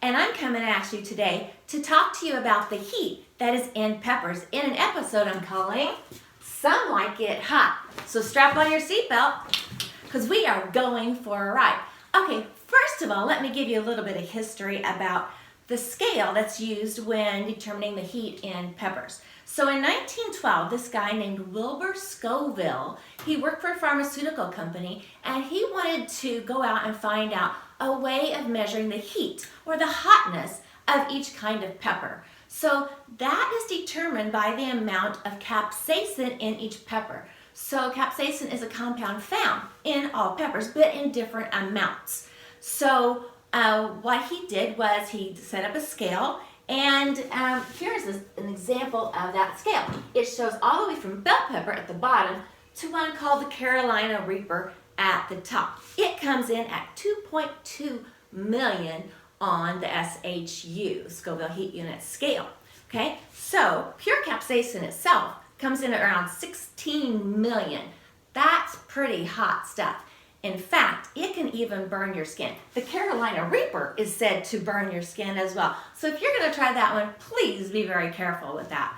and I'm coming at you today to talk to you about the heat that is in peppers in an episode I'm calling Some Like It Hot. So strap on your seatbelt because we are going for a ride. Okay, first of all, let me give you a little bit of history about the scale that's used when determining the heat in peppers. So in 1912, this guy named Wilbur Scoville, he worked for a pharmaceutical company, and he wanted to go out and find out a way of measuring the heat or the hotness of each kind of pepper. So that is determined by the amount of capsaicin in each pepper. So capsaicin is a compound found in all peppers, but in different amounts. So what he did was he set up a scale, and here's an example of that scale. It shows all the way from bell pepper at the bottom to one called the Carolina Reaper at the top. It comes in at 2.2 million on the SHU, Scoville Heat Unit scale. Okay, so pure capsaicin itself comes in at around 16 million. That's pretty hot stuff. In fact, it can even burn your skin. The Carolina Reaper is said to burn your skin as well. So if you're going to try that one, please be very careful with that.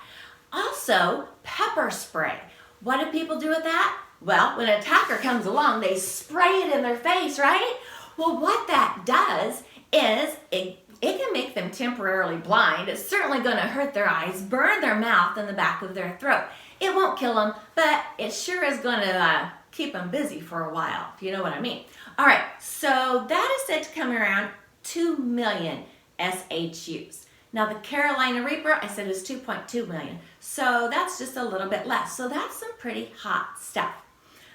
Also, pepper spray. What do people do with that? Well, when an attacker comes along, they spray it in their face, right? Well, what that does is it can make them temporarily blind. It's certainly going to hurt their eyes, burn their mouth and the back of their throat. It won't kill them, but it sure is going to keep them busy for a while, if you know what I mean. All right, so that is said to come around 2 million SHUs. Now the Carolina Reaper, I said, is 2.2 million. So that's just a little bit less. So that's some pretty hot stuff.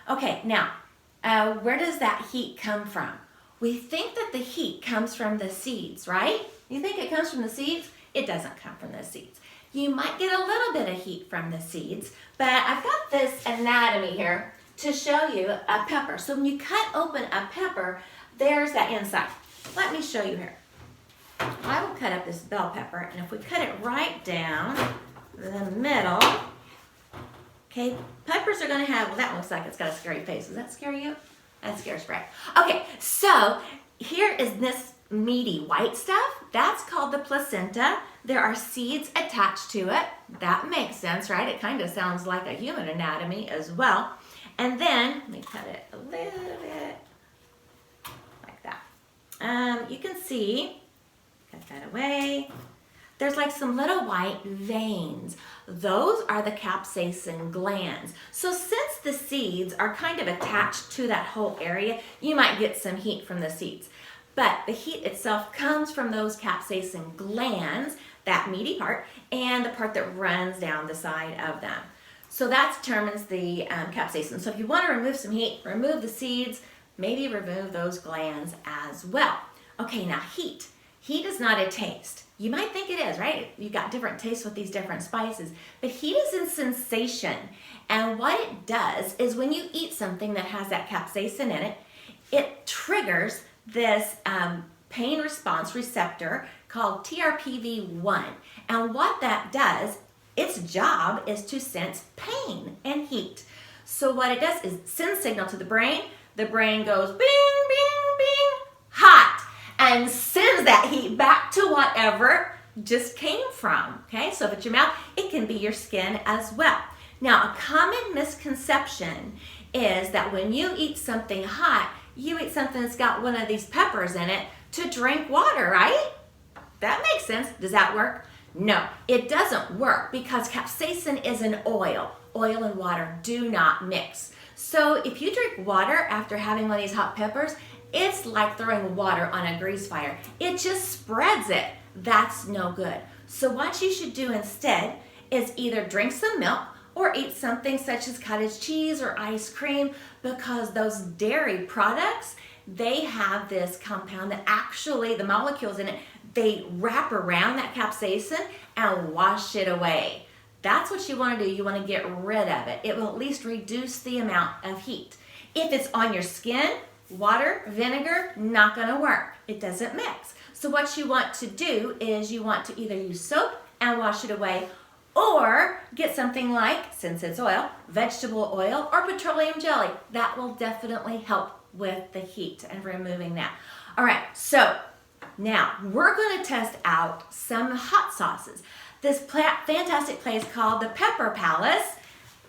Okay, now, where does that heat come from? We think that the heat comes from the seeds, right? You think it comes from the seeds? It doesn't come from the seeds. You might get a little bit of heat from the seeds, but I've got this anatomy here to show you a pepper. So when you cut open a pepper, there's that inside. Let me show you here. I will cut up this bell pepper, and if we cut it right down the middle, okay, peppers are gonna have, well, that looks like it's got a scary face. Does that scare you? That scares Brad. Okay, so here is this meaty white stuff. That's called the placenta. There are seeds attached to it. That makes sense, right? It kind of sounds like a human anatomy as well. And then, let me cut it a little bit like that. You can see, cut that away. There's like some little white veins. Those are the capsaicin glands. So since the seeds are kind of attached to that whole area, you might get some heat from the seeds. But the heat itself comes from those capsaicin glands, that meaty part, and the part that runs down the side of them. So that determines the capsaicin. So if you want to remove some heat, remove the seeds, maybe remove those glands as well. Okay, now heat. Heat is not a taste. You might think it is, right? You've got different tastes with these different spices, but heat is a sensation. And what it does is when you eat something that has that capsaicin in it, it triggers this pain response receptor called TRPV1. And what that does, its job is to sense pain and heat. So what it does is send signal to the brain goes bing, bing, bing, hot, and sends that heat back to whatever just came from, okay? So if it's your mouth, it can be your skin as well. Now, a common misconception is that when you eat something hot, you eat something that's got one of these peppers in it to drink water, right? That makes sense. Does that work? No, it doesn't work because capsaicin is an oil. Oil and water do not mix. So if you drink water after having one of these hot peppers, it's like throwing water on a grease fire. It just spreads it. That's no good. So what you should do instead is either drink some milk or eat something such as cottage cheese or ice cream, because those dairy products, they have this compound that actually, the molecules in it, they wrap around that capsaicin and wash it away. That's what you want to do. You want to get rid of it. It will at least reduce the amount of heat. If it's on your skin, water, vinegar, not going to work. It doesn't mix. So what you want to do is you want to either use soap and wash it away, or get something like, since it's oil, vegetable oil or petroleum jelly. That will definitely help with the heat and removing that. All right, so Now, we're going to test out some hot sauces. This fantastic place called the Pepper Palace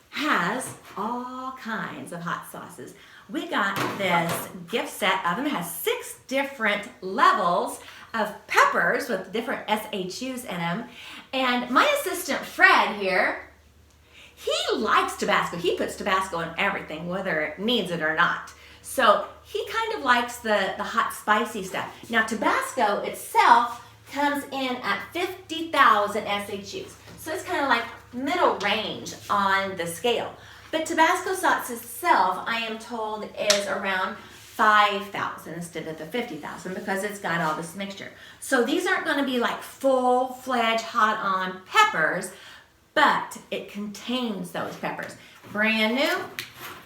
has all kinds of hot sauces. We got this gift set of them. It has 6 different levels of peppers with different SHUs in them. And my assistant Fred here, he likes Tabasco. He puts Tabasco in everything, whether it needs it or not. So he kind of likes the hot spicy stuff. Now Tabasco itself comes in at 50,000 SHUs. So it's kind of like middle range on the scale. But Tabasco sauce itself, I am told, is around 5,000 instead of the 50,000 because it's got all this mixture. So these aren't going to be like full-fledged hot-on peppers, but it contains those peppers. Brand new,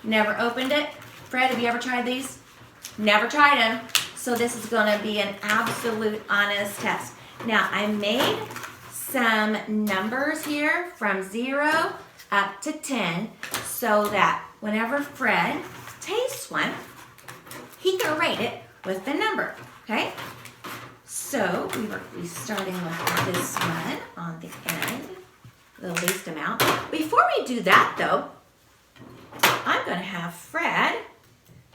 never opened it. Fred, have you ever tried these? Never tried them. So this is going to be an absolute honest test. Now, I made some numbers here from 0 up to 10 so that whenever Fred tastes one, he can rate it with the number, okay? So we're starting with this one on the end, the least amount. Before we do that though, I'm gonna have Fred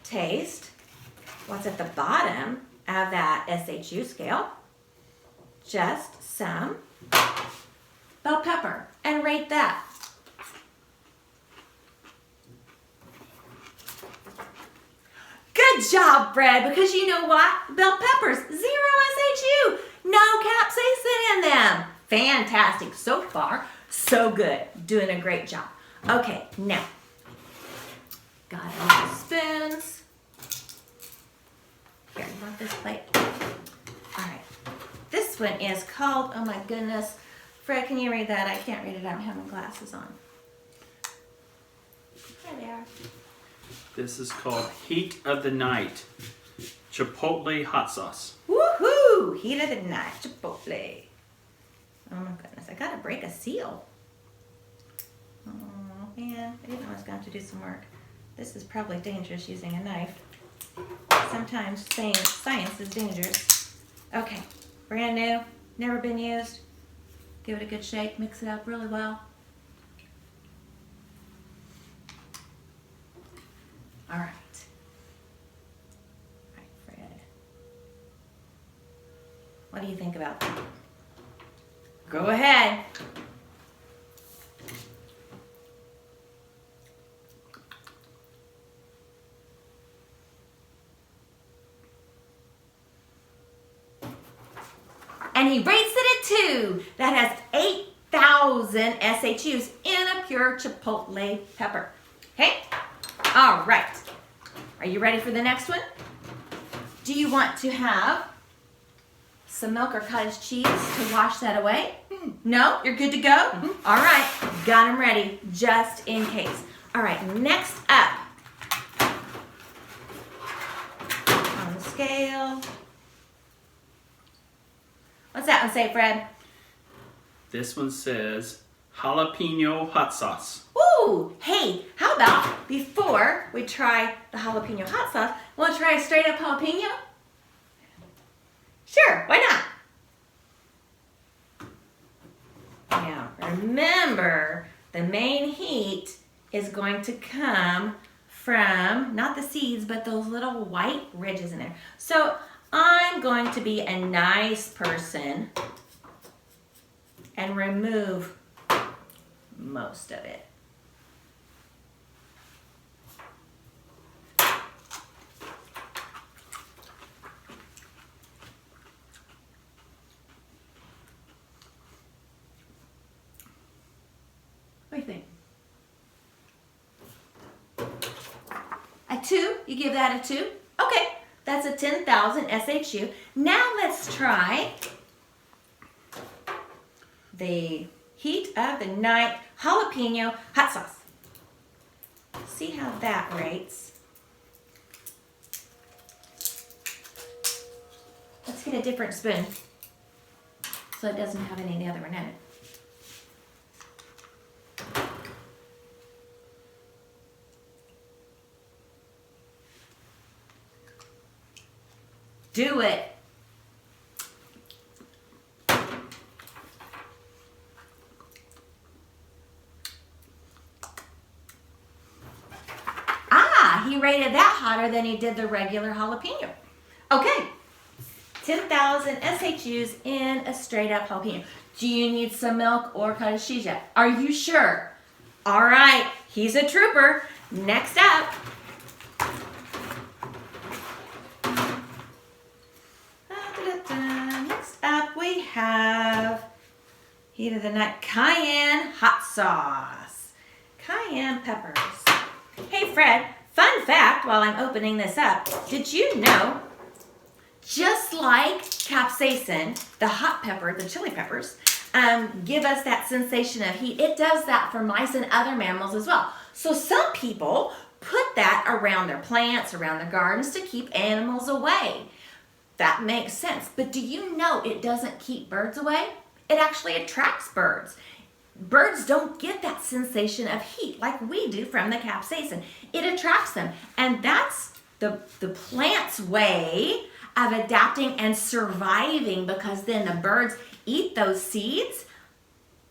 taste what's at the bottom of that SHU scale, just some bell pepper, and rate that. Good job, Fred, because you know what? Bell peppers, 0 SHU, no capsaicin in them. Fantastic. So far, so good. Doing a great job. Okay, now, got all the spoons. Here, you want this plate? All right. This one is called, oh my goodness. Fred, can you read that? I can't read it. I don't have my glasses on. There they are. This is called Heat of the Night Chipotle Hot Sauce. Woohoo! Heat of the Night Chipotle. Oh my goodness, I gotta break a seal. Oh man, I didn't know I was going to do some work. This is probably dangerous using a knife. Sometimes saying science is dangerous. Okay, brand new, never been used. Give it a good shake, mix it up really well. All right. All right, Fred. What do you think about that? Go ahead. And he rates it at 2. That has 8,000 SHUs in a pure chipotle pepper. Okay? All right. Are you ready for the next one? Do you want to have some milk or cottage cheese to wash that away? No? You're good to go? All right. Got them ready just in case. All right. Next up on the scale. What's that one say, Fred? This one says jalapeno hot sauce. Ooh, hey, how about before we try the jalapeno hot sauce, want to try a straight up jalapeno? Sure, why not? Now, remember, the main heat is going to come from, not the seeds, but those little white ridges in there. So I'm going to be a nice person and remove most of it. What do you think? A 2? You give that a 2? Okay, that's a 10,000 SHU. Now let's try the Heat of the Night jalapeno hot sauce. See how that rates. Let's get a different spoon so it doesn't have any of the other one in it. Do it. rated that hotter than he did the regular jalapeno. Okay, 10,000 SHUs in a straight up jalapeno. Do you need some milk or cottage cheese yet? Are you sure? All right, he's a trooper. Next up. Next up we have Heat of the Night cayenne hot sauce. Cayenne peppers. Hey Fred, fun fact while I'm opening this up. Did you know, just like capsaicin, the hot pepper, the chili peppers, give us that sensation of heat, it does that for mice and other mammals as well. So some people put that around their plants, around their gardens to keep animals away. That makes sense. But do you know it doesn't keep birds away? It actually attracts birds. Birds don't get that sensation of heat like we do from the capsaicin. It attracts them. And that's the plant's way of adapting and surviving, because then the birds eat those seeds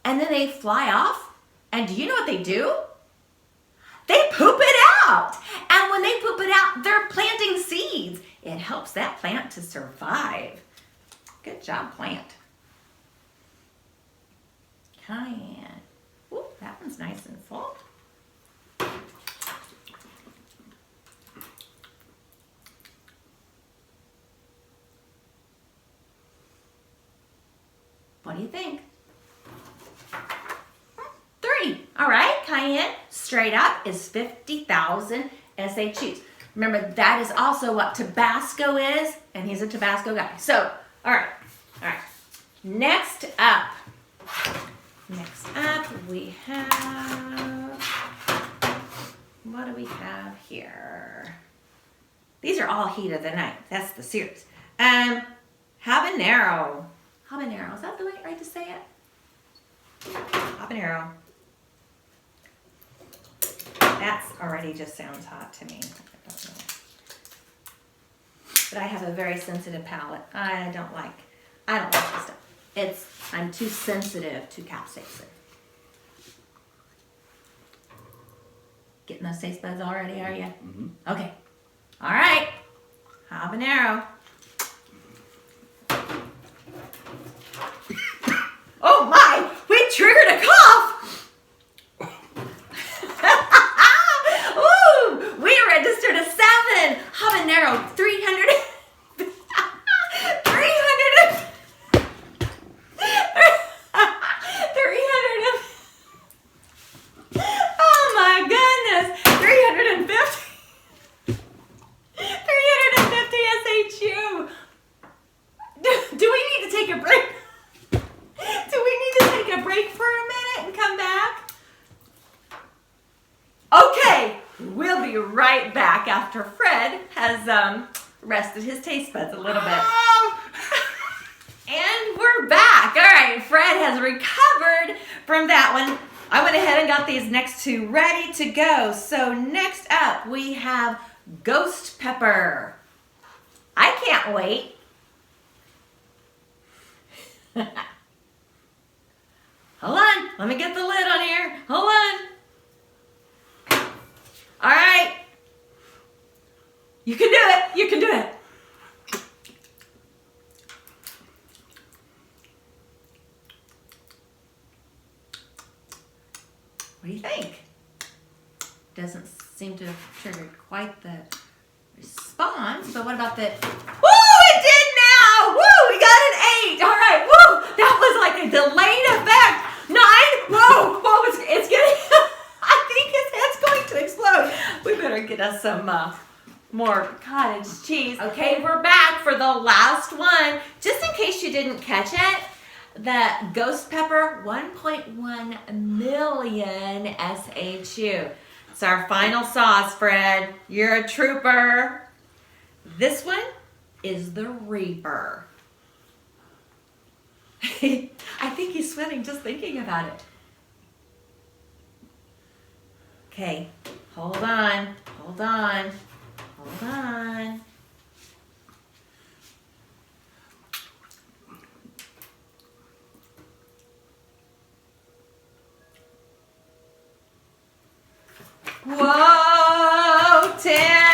and then they fly off. And do you know what they do? They poop it out. And when they poop it out, they're planting seeds. It helps that plant to survive. Good job, plant. Cayenne. Ooh, that one's nice and full. What do you think? 3. All right, cayenne straight up is 50,000 SHUs. Remember, that is also what Tabasco is, and he's a Tabasco guy. So, all right. Next up we have, what do we have here? These are all Heat of the Night. That's the series. Habanero. Habanero, is that the right to say it? Habanero. That's already just sounds hot to me. I don't know. But I have a very sensitive palate. I don't like this stuff. I'm too sensitive to capsaicin. Getting those taste buds already, are you? Mm-hmm. Okay. All right. Habanero. Oh my! We triggered a cough! Ooh! We registered a 7! Habanero, 300... Oh my goodness! 350 SHU! Do we need to take a break? Do we need to take a break for a minute and come back? Okay, we'll be right back after Fred has rested his taste buds a little bit. And we're back. All right, Fred has recovered from that one. I went ahead and got these next two ready to go. So next up we have ghost pepper. I can't wait. Hold on, let me get the lid on here. Hold on. All right. You can do it, you can do it. What do you think? Doesn't seem to have triggered quite the response, but what about the... Woo, it did now! Woo, we got an 8. All right, woo, that was like a delayed effect. 9, whoa, it's getting... I think his head's going to explode. We better get us some more cottage cheese. Okay, we're back for the last one. Just in case you didn't catch it, the ghost pepper, 1.1 million SHU. It's our final sauce, Fred. You're a trooper. This one is the Reaper. I think he's sweating just thinking about it. Okay, hold on, hold on, hold on. Whoa, 10.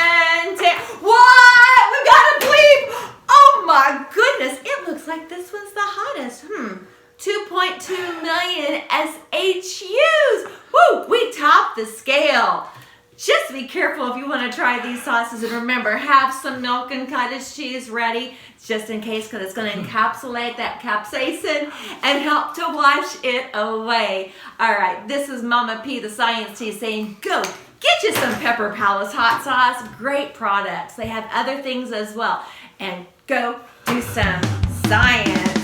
NSHUs. Woo, we topped the scale. Just be careful if you want to try these sauces, and remember, have some milk and cottage cheese ready just in case, because it's going to encapsulate that capsaicin and help to wash it away. All right, this is Mama P, the science tea, saying go get you some Pepper Palace hot sauce. Great products. They have other things as well. And go do some science.